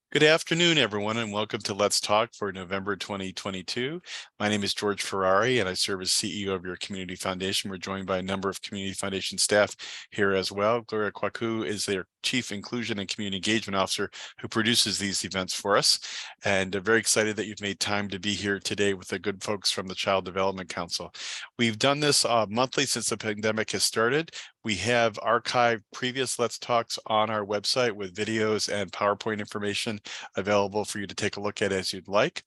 Good afternoon, everyone, and welcome to Let's Talk for November 2022. My name is George Ferrari, and I serve as CEO of your Community Foundation. We're joined by a number of Community Foundation staff here as well. Gloria Kwaku is their Chief Inclusion and Community Engagement Officer who produces these events for us. And very excited that you've made time to be here today with the good folks from the Child Development Council. We've done this monthly since the pandemic has started. We have archived previous Let's Talks on our website with videos and PowerPoint information available for you to take a look at as you'd like.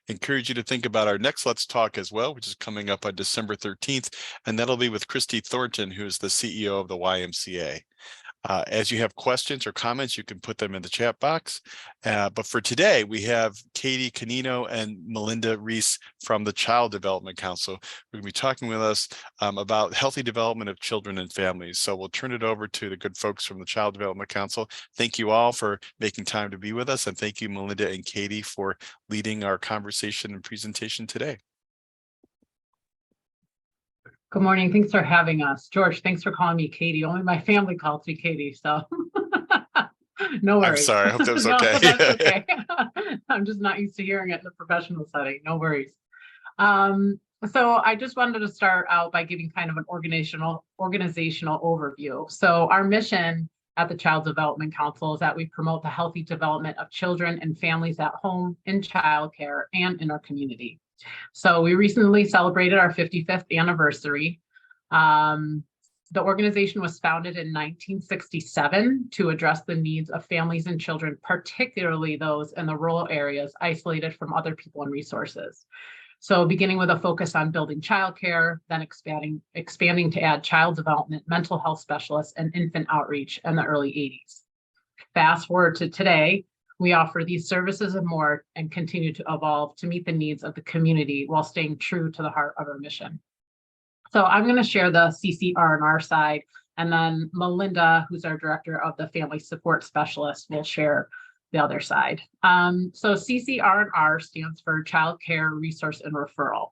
Encourage you to think about our next Let's Talk as well, which is coming up on December 13th, and that'll be with Christy Thornton, who is the CEO of the YMCA. As you have questions or comments, you can put them in the chat box. But for today, we have Katie Canino and Malinda Rees from the Child Development Council. We're going to be talking with us about healthy development of children and families. So we'll turn it over to the good folks from the Child Development Council. Thank you all for making time to be with us. And thank you, Malinda and Katie, for leading our conversation and presentation today. Good morning. Thanks for having us. George, thanks for calling me Katie. Only my family calls me Katie, so no worries. I'm sorry. I hope that was No, okay. that's okay. I'm just not used to hearing it in the professional setting. No worries. So I just wanted to start out by giving kind of an organizational overview. So our mission at the Child Development Council is that we promote the healthy development of children and families at home, in childcare, and in our community. So we recently celebrated our 55th anniversary. The organization was founded in 1967 to address the needs of families and children, particularly those in the rural areas isolated from other people and resources. So beginning with a focus on building childcare, then expanding to add child development, mental health specialists, and infant outreach in the early 80s. Fast forward to today, we offer these services and more and continue to evolve to meet the needs of the community while staying true to the heart of our mission. So I'm going to share the CCR&R side, and then Malinda, who's our director of the Family Support Specialist, will share the other side. So CCR&R stands for Child Care Resource and Referral.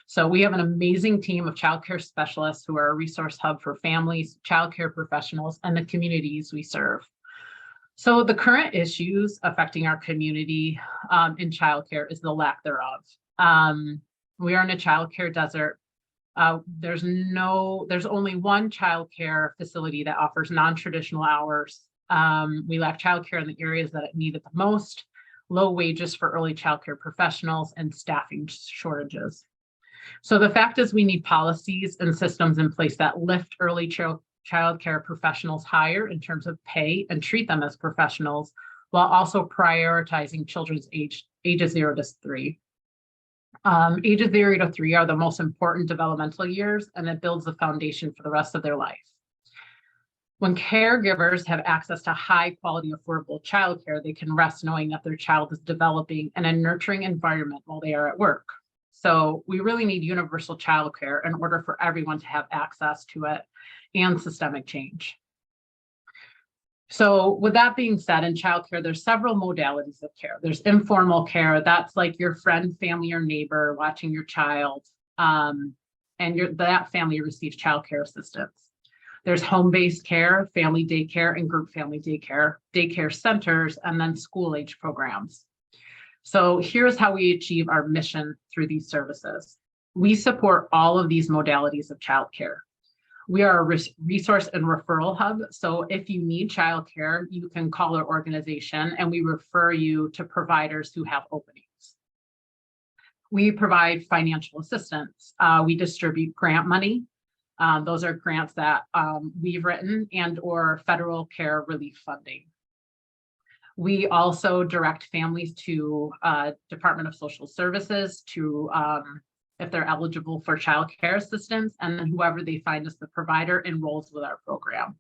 So we have an amazing team of child care specialists who are a resource hub for families, child care professionals, and the communities we serve. So the current issues affecting our community in childcare is the lack thereof. We are in a childcare desert. There's only one childcare facility that offers non-traditional hours. We lack childcare in the areas that it needed the most, low wages for early childcare professionals, and staffing shortages. So the fact is we need policies and systems in place that lift early childcare professionals higher in terms of pay and treat them as professionals, while also prioritizing children's ages 0 to 3. Ages 0 to 3 are the most important developmental years, and it builds the foundation for the rest of their life. When caregivers have access to high quality, affordable childcare, they can rest knowing that their child is developing in a nurturing environment while they are at work. So we really need universal childcare in order for everyone to have access to it and systemic change. So with that being said, in childcare, there's several modalities of care. There's informal care. That's like your friend, family, or neighbor watching your child, and that family receives childcare assistance. There's home-based care, family daycare, and group family daycare centers, and then school-age programs. So here's how we achieve our mission through these services. We support all of these modalities of childcare. We are a resource and referral hub. So if you need childcare, you can call our organization and we refer you to providers who have openings. We provide financial assistance. We distribute grant money. Those are grants that we've written and or federal care relief funding. We also direct families to Department of Social Services to if they're eligible for child care assistance, and then whoever they find as the provider enrolls with our program.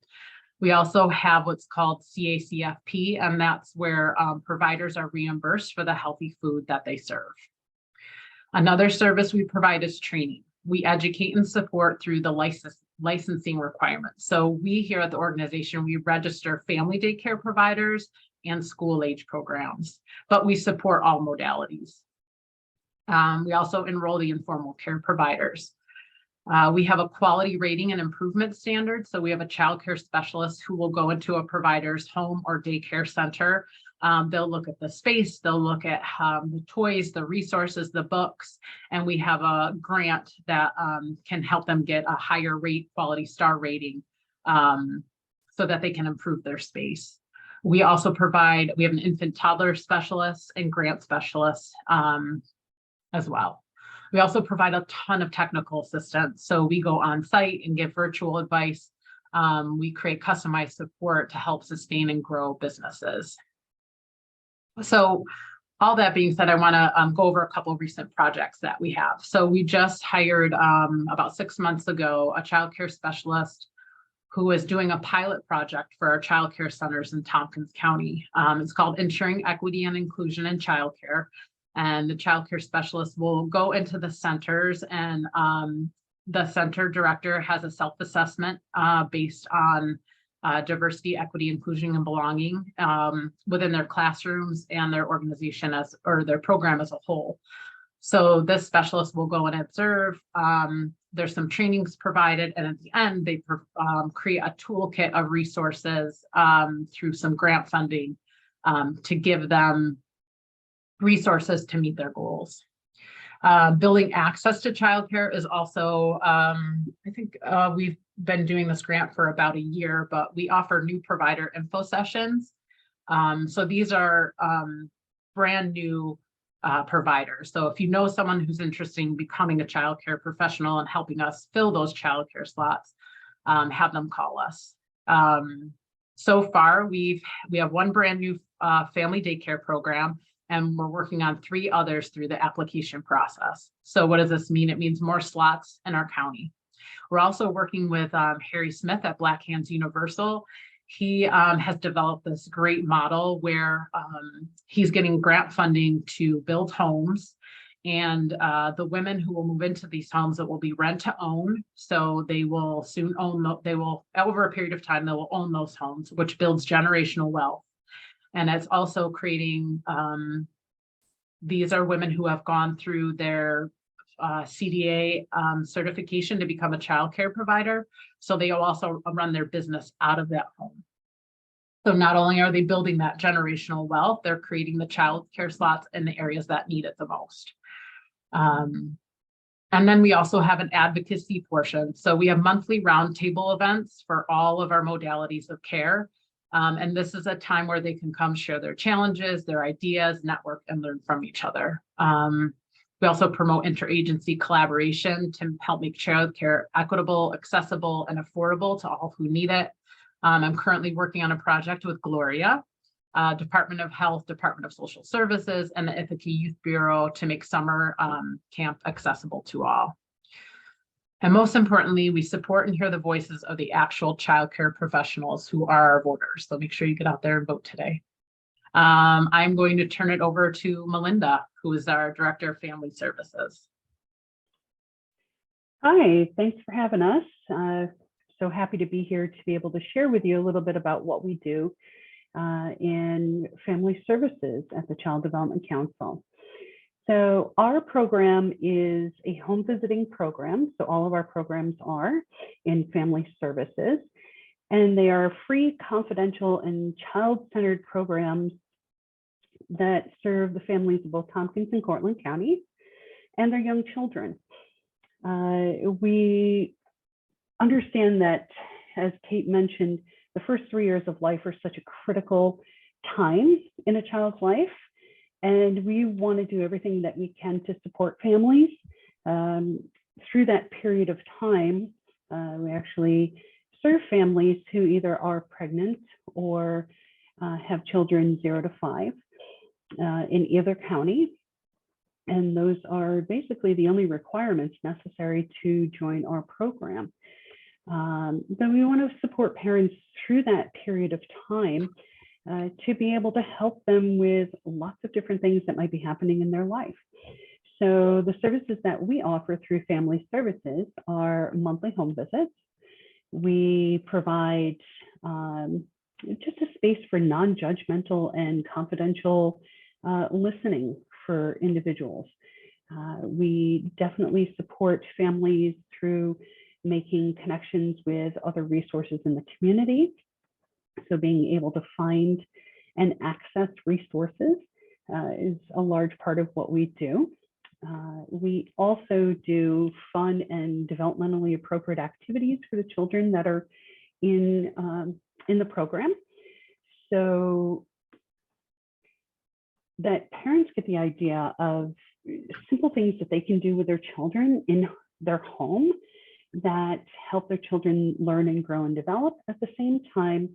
We also have what's called CACFP, and that's where providers are reimbursed for the healthy food that they serve. Another service we provide is training. We educate and support through the licensing requirements. So we here at the organization, we register family daycare providers and school age programs, but we support all modalities. We also enroll the informal care providers. We have a quality rating and improvement standard. So we have a child care specialist who will go into a provider's home or daycare center. They'll look at the space, they'll look at the toys, the resources, the books, and we have a grant that can help them get a higher rate quality star rating so that they can improve their space. We also provide, we have an infant toddler specialist and grant specialist as well. We also provide a ton of technical assistance. So we go on site and give virtual advice. We create customized support to help sustain and grow businesses. So all that being said, I want to go over a couple of recent projects that we have. So we just hired about 6 months ago a child care specialist who is doing a pilot project for our child care centers in Tompkins County. It's called Ensuring Equity and Inclusion in Childcare. And the child care specialist will go into the centers, and the center director has a self-assessment based on diversity, equity, inclusion, and belonging within their classrooms and their organization or their program as a whole. So this specialist will go and observe. There's some trainings provided, and at the end, they create a toolkit of resources through some grant funding to give them resources to meet their goals. Building access to childcare is also, I think we've been doing this grant for about a year, but we offer new provider info sessions. So these are brand new providers. So if you know someone who's interested in becoming a childcare professional and helping us fill those childcare slots, have them call us. So far, we have one brand new family daycare program, and we're working on 3 others through the application process. So what does this mean? It means more slots in our county. We're also working with Harry Smith at Black Hands Universal. He has developed this great model where he's getting grant funding to build homes, and the women who will move into these homes, it will be rent to own. So they will soon own, they will, over a period of time, they will own those homes, which builds generational wealth. And it's also creating, these are women who have gone through their CDA certification to become a child care provider. So they will also run their business out of that home. So not only are they building that generational wealth, they're creating the child care slots in the areas that need it the most. And then we also have an advocacy portion. So we have monthly roundtable events for all of our modalities of care. And this is a time where they can come share their challenges, their ideas, network, and learn from each other. We also promote interagency collaboration to help make childcare equitable, accessible, and affordable to all who need it. I'm currently working on a project with Gloria, Department of Health, Department of Social Services, and the Ithaca Youth Bureau to make summer camp accessible to all. And most importantly, we support and hear the voices of the actual childcare professionals who are our voters. So make sure you get out there and vote today. I'm going to turn it over to Malinda, who is our Director of Family Services. Hi, thanks for having us. So happy to be here to be able to share with you a little bit about what we do in family services at the Child Development Council. So our program is a home visiting program. So all of our programs are in family services, and they are free, confidential, and child-centered programs that serve the families of both Tompkins and Cortland Counties and their young children. We understand that, as Kate mentioned, the first 3 years of life are such a critical time in a child's life. And we want to do everything that we can to support families through that period of time. We actually serve families who either are pregnant or have children 0 to 5 in either county. And those are basically the only requirements necessary to join our program. Then we want to support parents through that period of time to be able to help them with lots of different things that might be happening in their life. So the services that we offer through family services are monthly home visits. We provide just a space for non-judgmental and confidential listening for individuals. We definitely support families through making connections with other resources in the community. So being able to find and access resources is a large part of what we do. We also do fun and developmentally appropriate activities for the children that are in the program, so that parents get the idea of simple things that they can do with their children in their home that help their children learn and grow and develop, at the same time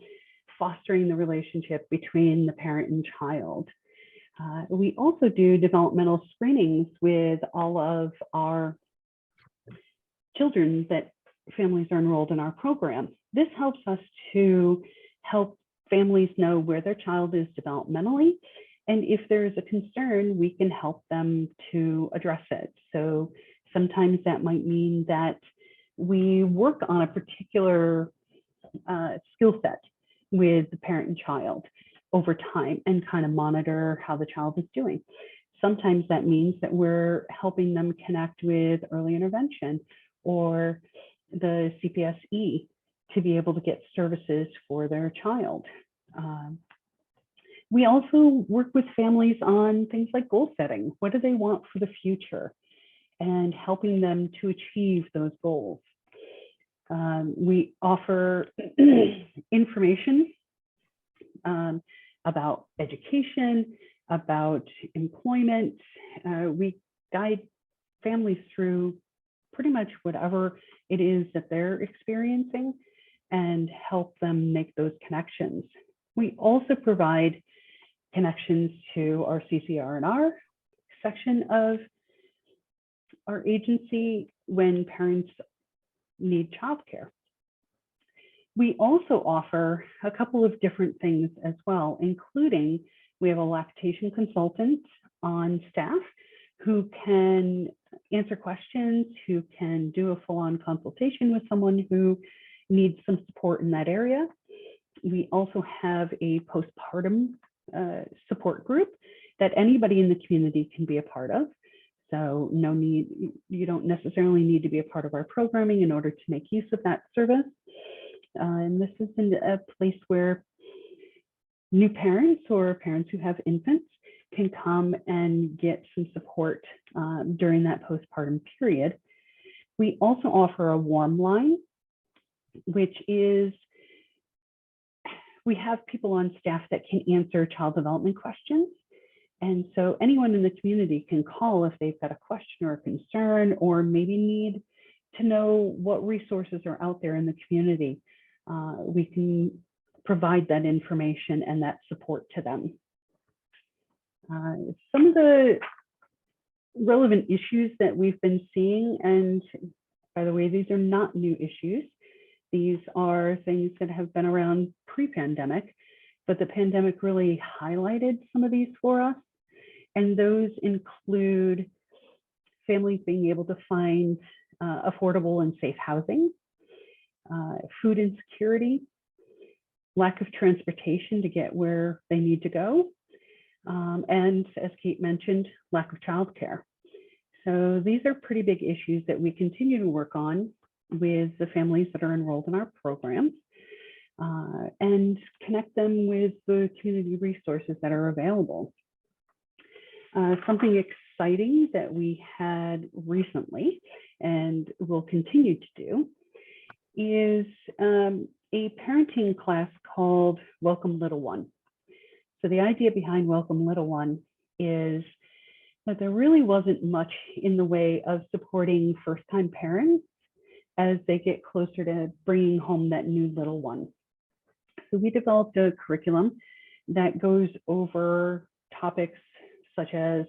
fostering the relationship between the parent and child. We also do developmental screenings with all of our children that families are enrolled in our program. This helps us to help families know where their child is developmentally, and if there's a concern, we can help them to address it. So sometimes that might mean that we work on a particular skill set with the parent and child over time and kind of monitor how the child is doing. Sometimes that means that we're helping them connect with early intervention or the CPSE to be able to get services for their child. We also work with families on things like goal setting. What do they want for the future? And helping them to achieve those goals. We offer information about education, about employment. We guide families through pretty much whatever it is that they're experiencing and help them make those connections. We also provide connections to our CCR&R section of our agency when parents need childcare. We also offer a couple of different things as well, including we have a lactation consultant on staff who can answer questions, who can do a full-on consultation with someone who needs some support in that area. We also have a postpartum support group that anybody in the community can be a part of. So no need, you don't necessarily need to be a part of our programming in order to make use of that service. And this is a place where new parents or parents who have infants can come and get some support during that postpartum period. We also offer a warm line, which is, we have people on staff that can answer child development questions. And so anyone in the community can call if they've got a question or a concern, or maybe need to know what resources are out there in the community. We can provide that information and that support to them. Some of the relevant issues that we've been seeing, and by the way, these are not new issues. These are things that have been around pre-pandemic, but the pandemic really highlighted some of these for us. And those include families being able to find affordable and safe housing, food insecurity, lack of transportation to get where they need to go, and as Kate mentioned, lack of childcare. So these are pretty big issues that we continue to work on with the families that are enrolled in our programs, and connect them with the community resources that are available. Something exciting that we had recently and will continue to do is a parenting class called Welcome Little One. So the idea behind Welcome Little One is that there really wasn't much in the way of supporting first-time parents as they get closer to bringing home that new little one. So we developed a curriculum that goes over topics such as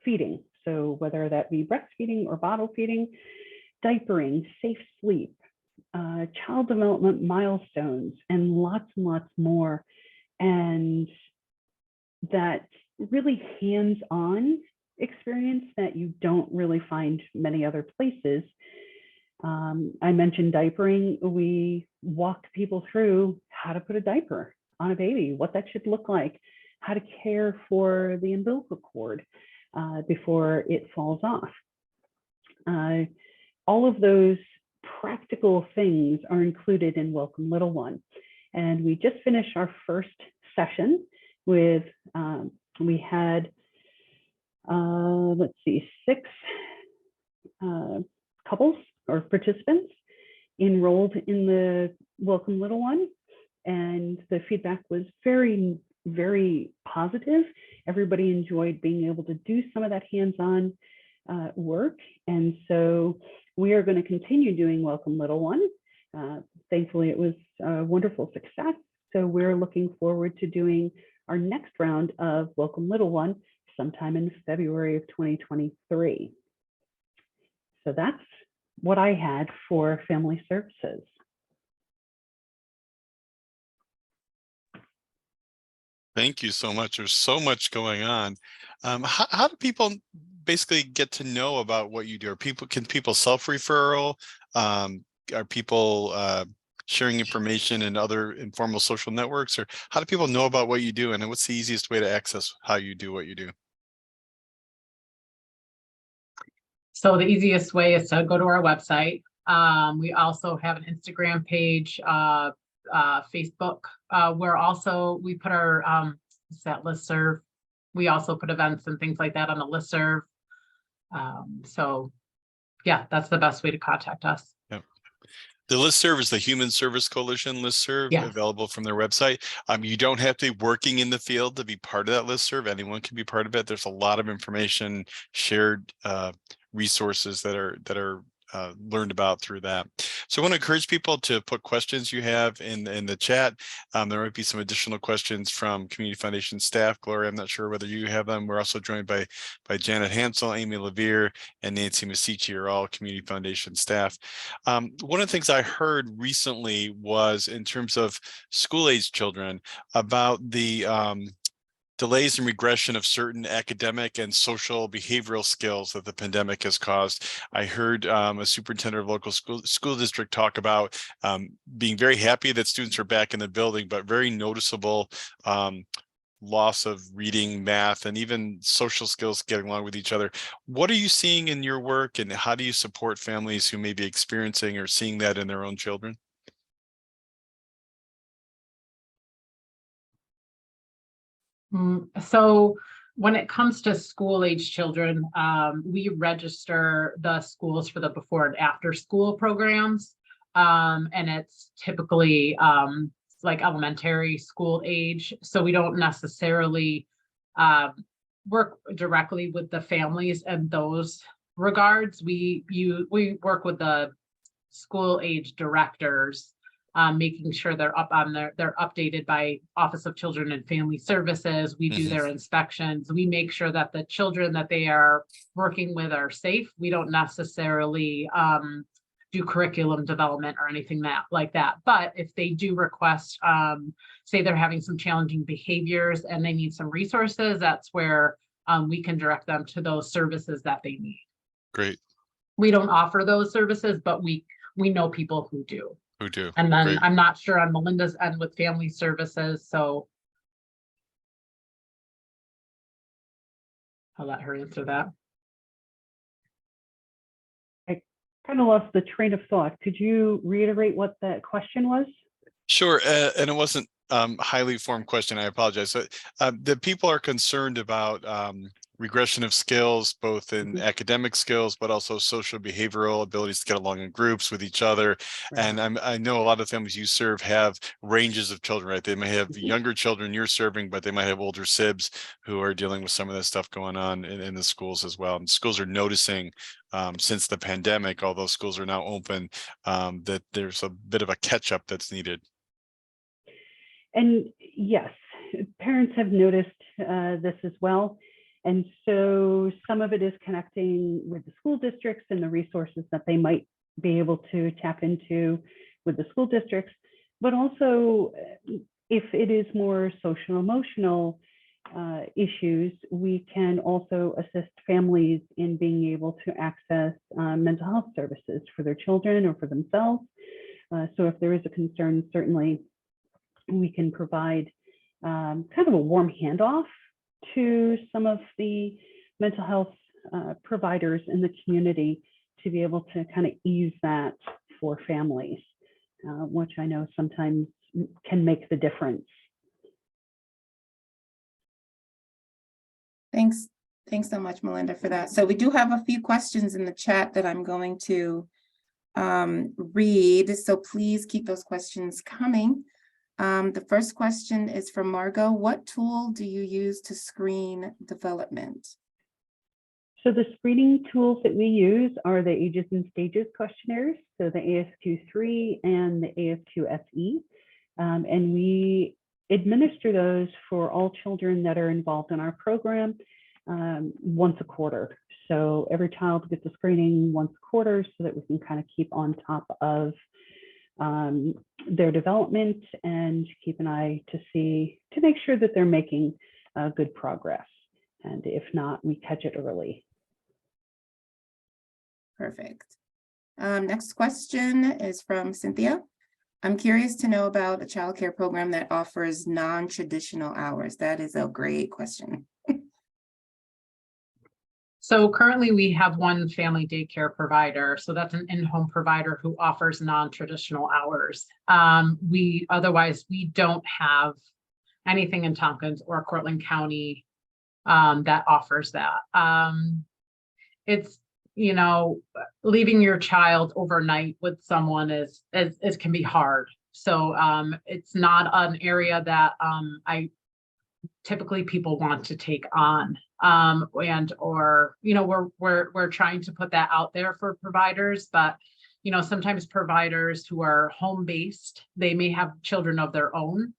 feeding. So whether that be breastfeeding or bottle feeding, diapering, safe sleep, child development milestones, and lots more. And that really hands-on experience that you don't really find many other places. I mentioned diapering. We walked people through how to put a diaper on a baby, what that should look like, how to care for the umbilical cord, before it falls off. All of those practical things are included in Welcome Little One. And we just finished our first session with, we had, let's see, 6 couples or participants enrolled in the Welcome Little One. And the feedback was very, very positive. Everybody enjoyed being able to do some of that hands-on work. And so we are going to continue doing Welcome Little One. Thankfully, it was a wonderful success. So we're looking forward to doing our next round of Welcome Little One sometime in February of 2023. So that's what I had for family services. Thank you so much. There's so much going on. How do people basically get to know about what you do? Can people self-referral? Are people sharing information in other informal social networks? Or how do people know about what you do? And what's the easiest way to access how you do what you do? So the easiest way is to go to our website. We also have an Instagram page, Facebook, where also we put our that listserv. We also put events and things like that on the listserv. So yeah, that's the best way to contact us. Yep. The listserv is the Human Service Coalition listserv, Yes. available from their website. You don't have to be working in the field to be part of that listserv. Anyone can be part of it. There's a lot of information, shared resources that are learned about through that. So I want to encourage people to put questions you have in the chat. There might be some additional questions from Community Foundation staff. Gloria, I'm not sure whether you have them. We're also joined by Janet Hansel, Amy Levere, and Nancy Masici, are all Community Foundation staff. One of the things I heard recently was in terms of school-age children about the delays and regression of certain academic and social behavioral skills that the pandemic has caused. I heard a superintendent of local school district talk about being very happy that students are back in the building, but very noticeable loss of reading, math, and even social skills getting along with each other. What are you seeing in your work, and how do you support families who may be experiencing or seeing that in their own children? So when it comes to school age children, we register the schools for the before and after school programs. And it's typically like elementary school age. So we don't necessarily work directly with the families in those regards. We work with the school age directors, making sure they're up on they're updated by Office of Children and Family Services. We do their inspections. We make sure that the children that they are working with are safe. We don't necessarily do curriculum development or anything like that. But if they do request, say they're having some challenging behaviors and they need some resources, that's where we can direct them to those services that they need. Great. We don't offer those services, but we know people who do. And then Great. I'm not sure on Malinda's end with family services, so I'll let her answer that. I kind of lost the train of thought. Could you reiterate what that question was? Sure, and it wasn't highly formed question. I apologize. So the people are concerned about regression of skills, both in academic skills, but also social behavioral abilities to get along in groups with each other. Right. And I know a lot of families you serve have ranges of children, right? They may have younger children you're serving, but they might have older sibs who are dealing with some of this stuff going on in the schools as well. And schools are noticing since the pandemic, although schools are now open, that there's a bit of a catch up that's needed. And yes, parents have noticed this as well. And so some of it is connecting with the school districts and the resources that they might be able to tap into with the school districts, but also if it is more social emotional issues, we can also assist families in being able to access mental health services for their children or for themselves. So if there is a concern, certainly we can provide kind of a warm handoff to some of the mental health providers in the community to be able to kind of ease that for families, which I know sometimes can make the difference. Thanks. Thanks so much, Malinda, for that. So we do have a few questions in the chat that I'm going to read. So please keep those questions coming. The first question is from Margot. What tool do you use to screen development? So the screening tools that we use are the ages and stages questionnaires, so the ASQ3 and the ASQ-SE, and we administer those for all children that are involved in our program once a quarter. So every child gets a screening once a quarter so that we can kind of keep on top of their development and keep an eye to make sure that they're making good progress. And if not, we catch it early. Perfect. Next question is from Cynthia. I'm curious to know about a childcare program that offers non-traditional hours. That is a great question. So currently we have one family daycare provider. So that's an in-home provider who offers non-traditional hours. Otherwise we don't have anything in Tompkins or Cortland County that offers that. It's, you know, leaving your child overnight with someone is can be hard. So it's not an area that typically people want to take on. Or, you know, we're trying to put that out there for providers, but, you know, sometimes providers who are home-based, they may have children of their own.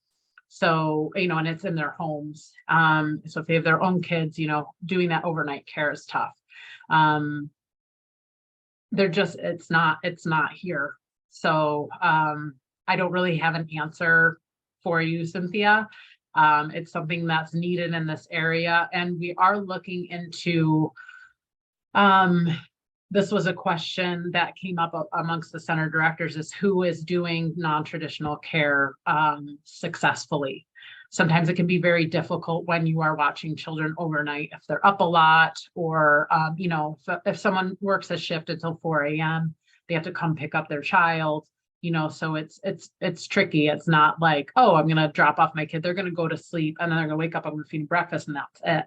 So, you know, and it's in their homes. So if they have their own kids, you know, doing that overnight care is tough. It's not here. So I don't really have an answer for you, Cynthia. It's something that's needed in this area. And we are looking into, this was a question that came up amongst the center directors, is who is doing non-traditional care successfully. Sometimes it can be very difficult when you are watching children overnight, if they're up a lot, or, you know, if someone works a shift until 4 a.m., they have to come pick up their child. You know, so it's tricky. It's not like, oh, I'm going to drop off my kid. They're going to go to sleep and then they're going to wake up, I'm going to feed them breakfast, and that's it.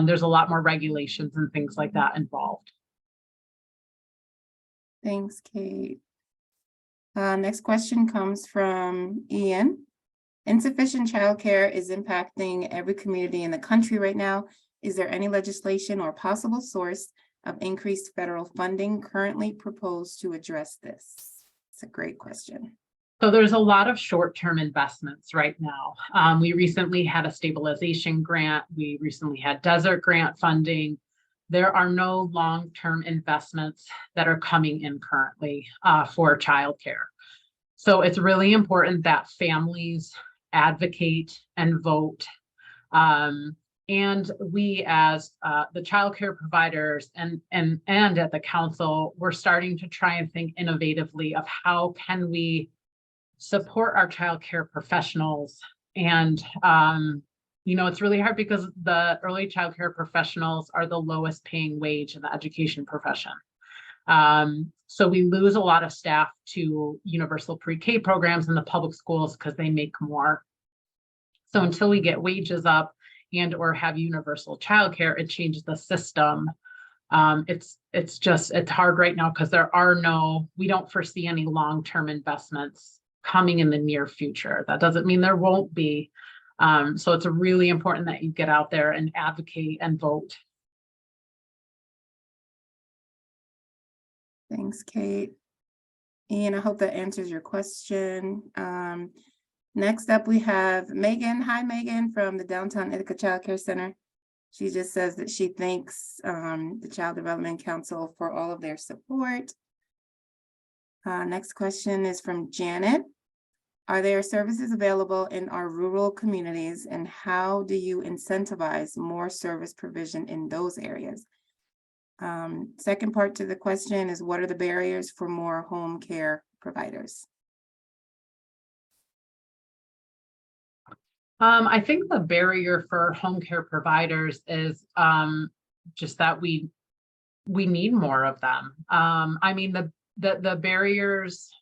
There's a lot more regulations and things like that involved. Thanks, Kate. Next question comes from Ian. Insufficient childcare is impacting every community in the country right now. Is there any legislation or possible source of increased federal funding currently proposed to address this? It's a great question. So there's a lot of short-term investments right now. We recently had a stabilization grant. We recently had desert grant funding. There are no long-term investments that are coming in currently for childcare. So it's really important that families advocate and vote. And we as the childcare providers and at the council, we're starting to try and think innovatively of how can we support our childcare professionals. And, you know, it's really hard because the early childcare professionals are the lowest paying wage in the education profession. So we lose a lot of staff to universal pre-K programs in the public schools because they make more. So until we get wages up and or have universal childcare, it changes the system. It's hard right now because we don't foresee any long-term investments coming in the near future. That doesn't mean there won't be. So it's really important that you get out there and advocate and vote. Thanks, Kate. And I hope that answers your question. Next up, we have Megan. Hi, Megan, from the Downtown Ithaca Child Care Center. She just says that she thanks the Child Development Council for all of their support. Next question is from Janet. Are there services available in our rural communities, and how do you incentivize more service provision in those areas? Second part to the question is, what are the barriers for more home care providers? I think the barrier for home care providers is just that we need more of them. I mean, the barriers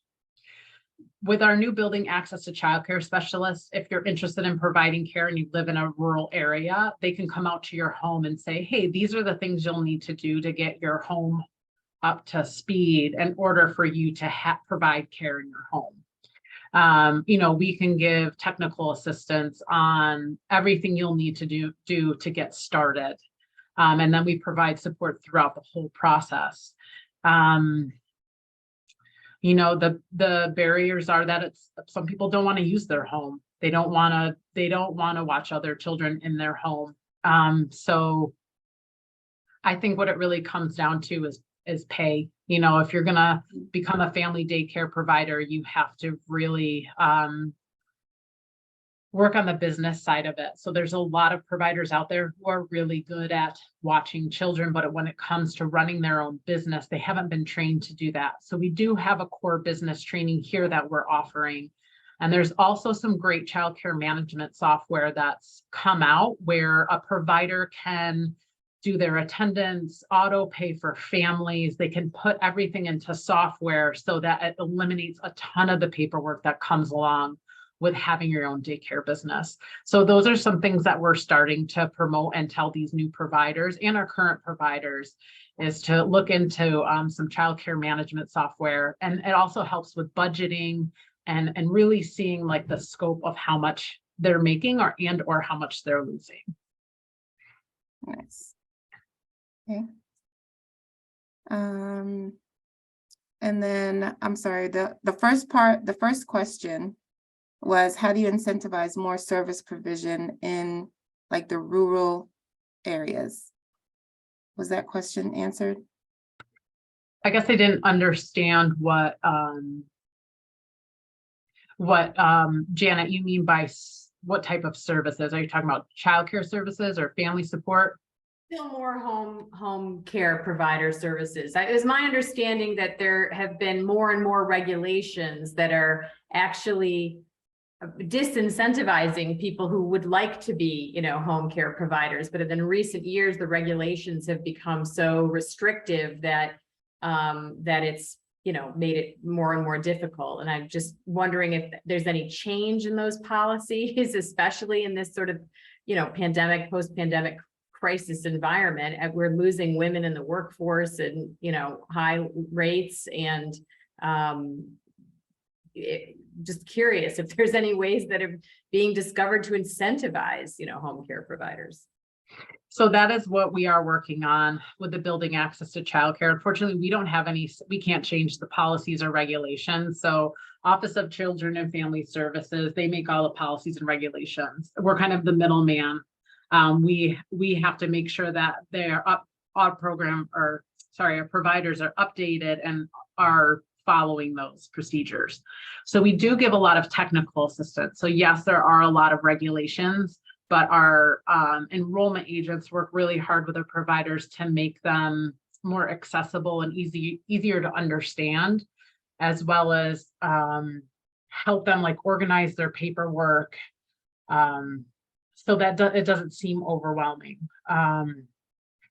with our new building access to childcare specialists, if you're interested in providing care and you live in a rural area, they can come out to your home and say, hey, these are the things you'll need to do to get your home up to speed in order for you to provide care in your home. You know, we can give technical assistance on everything you'll need to do to get started. And then we provide support throughout the whole process. You know, the barriers are that some people don't want to use their home. They don't want to watch other children in their home. So I think what it really comes down to is pay. You know, if you're gonna become a family daycare provider, you have to really work on the business side of it. So there's a lot of providers out there who are really good at watching children, but when it comes to running their own business, they haven't been trained to do that. So we do have a core business training here that we're offering. And there's also some great childcare management software that's come out where a provider can do their attendance, auto pay for families. They can put everything into software so that it eliminates a ton of the paperwork that comes along with having your own daycare business. So those are some things that we're starting to promote and tell these new providers and our current providers is to look into some childcare management software. And it also helps with budgeting and really seeing like the scope of how much they're making or how much they're losing. Nice. Okay. And then I'm sorry, the first question was, how do you incentivize more service provision in like the rural areas? Was that question answered? I guess I didn't understand what Janet, you mean by what type of services? Are you talking about childcare services or family support? Still more home care provider services. It was my understanding that there have been more and more regulations that are actually disincentivizing people who would like to be, you know, home care providers. But in recent years, the regulations have become so restrictive that that it's, you know, made it more and more difficult. And I'm just wondering if there's any change in those policies, especially in this sort of, you know, pandemic, post-pandemic crisis environment. We're losing women in the workforce and, you know, high rates, and just curious if there's any ways that are being discovered to incentivize, you know, home care providers. So that is what we are working on with the building access to childcare. Unfortunately, we don't have any, we can't change the policies or regulations. So Office of Children and Family Services, they make all the policies and regulations. We're kind of the middleman. We have to make sure that our providers are updated and are following those procedures. So we do give a lot of technical assistance. So yes, there are a lot of regulations, but our enrollment agents work really hard with their providers to make them more accessible and easier to understand, as well as help them like organize their paperwork so that it doesn't seem overwhelming.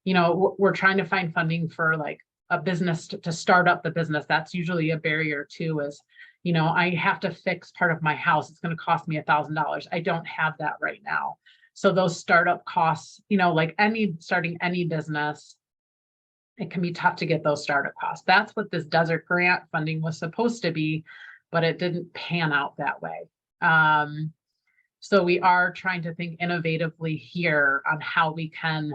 You know, we're trying to find funding for like a business to start up the business. That's usually a barrier too, is, you know, I have to fix part of my house. It's going to cost me $1,000. I don't have that right now. So those startup costs, you know, like starting any business, it can be tough to get those startup costs. That's what this desert grant funding was supposed to be, but it didn't pan out that way. So we are trying to think innovatively here on how we can,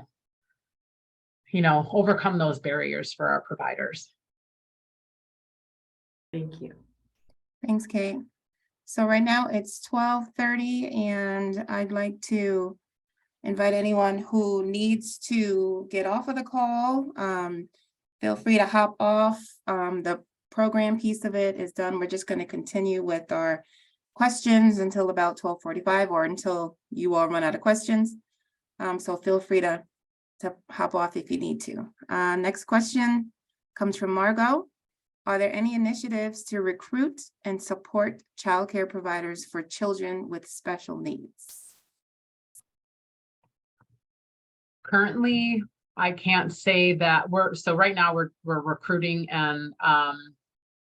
you know, overcome those barriers for our providers. Thank you. Thanks, Kate. So right now it's 12:30, and I'd like to invite anyone who needs to get off of the call. Feel free to hop off. The program piece of it is done. We're just going to continue with our questions until about 12:45 or until you all run out of questions. So feel free to hop off if you need to. Next question comes from Margot. Are there any initiatives to recruit and support childcare providers for children with special needs? Currently, I can't say that so right now we're recruiting and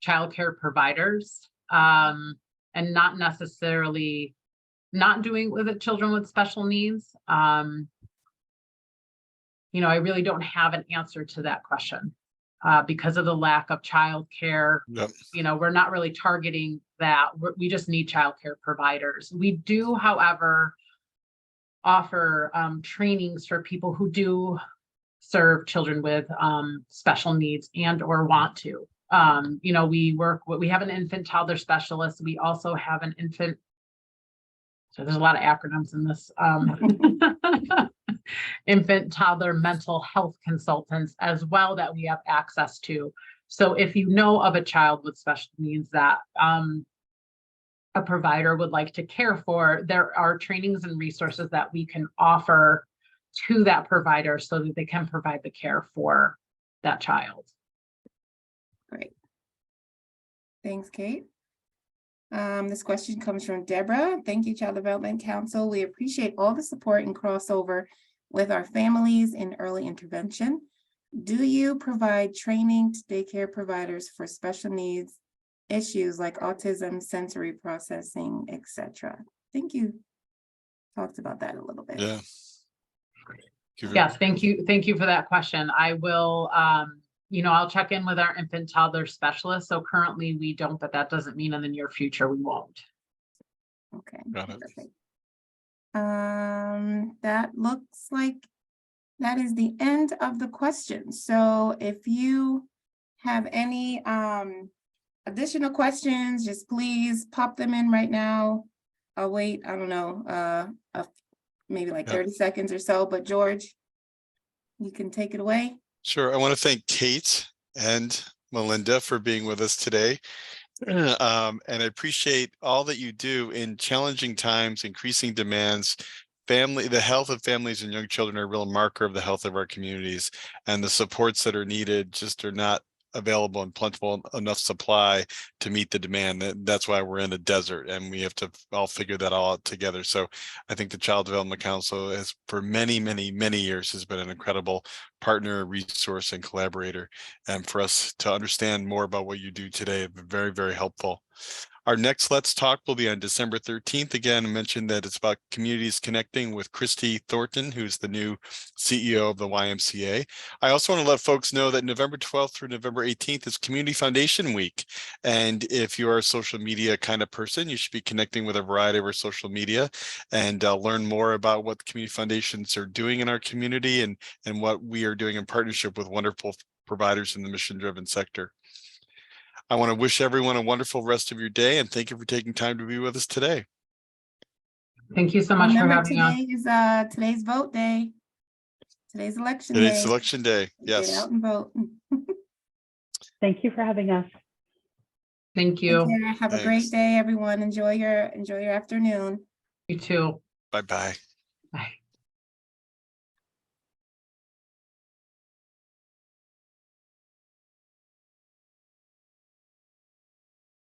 childcare providers, and not necessarily not doing with it children with special needs. You know, I really don't have an answer to that question because of the lack of childcare. Yep. You know, we're not really targeting that. We just need childcare providers. We do, however, offer trainings for people who do serve children with special needs and or want to. You know, we have an infant toddler specialist. We also have an infant, so there's a lot of acronyms in this, infant toddler mental health consultants as well that we have access to. So if you know of a child with special needs that a provider would like to care for, there are trainings and resources that we can offer to that provider so that they can provide the care for that child. Great. Thanks, Kate. This question comes from Deborah. Thank you, Child Development Council. We appreciate all the support and crossover with our families in early intervention. Do you provide training to daycare providers for special needs issues like autism, sensory processing, etc.? I think you talked about that a little bit. Yeah. Yes, thank you. Thank you for that question. I will, you know, I'll check in with our infant toddler specialist. So currently we don't, but that doesn't mean in the near future we won't. Okay. Got it. Perfect. That looks like that is the end of the questions. So if you have any additional questions, just please pop them in right now. I'll wait, I don't know, maybe like 30 seconds or so, but George, you can take it away. Sure. I want to thank Kate and Malinda for being with us today. And I appreciate all that you do in challenging times, increasing demands. The health of families and young children are a real marker of the health of our communities, and the supports that are needed just are not available and plentiful enough supply to meet the demand. That's why we're in a desert, and we have to all figure that all out together. So I think the Child Development Council has for many, many, many years has been an incredible partner, resource, and collaborator. And for us to understand more about what you do today, have been very, very helpful. Our next Let's Talk will be on December 13th. Again, I mentioned that it's about communities connecting with Christy Thornton, who's the new CEO of the YMCA. I also want to let folks know that November 12th through November 18th is Community Foundation Week. And if you are a social media kind of person, you should be connecting with a variety of our social media and learn more about what the community foundations are doing in our community and what we are doing in partnership with wonderful providers in the mission-driven sector. I want to wish everyone a wonderful rest of your day, and thank you for taking time to be with us today. Thank you so much for having us. Today is today's vote day. Today's election day. Today's election day. Yes. Get out and vote. Thank you for having us. Thank you. Take care. Have a great day, everyone. Enjoy your afternoon. You too. Bye-bye. Bye.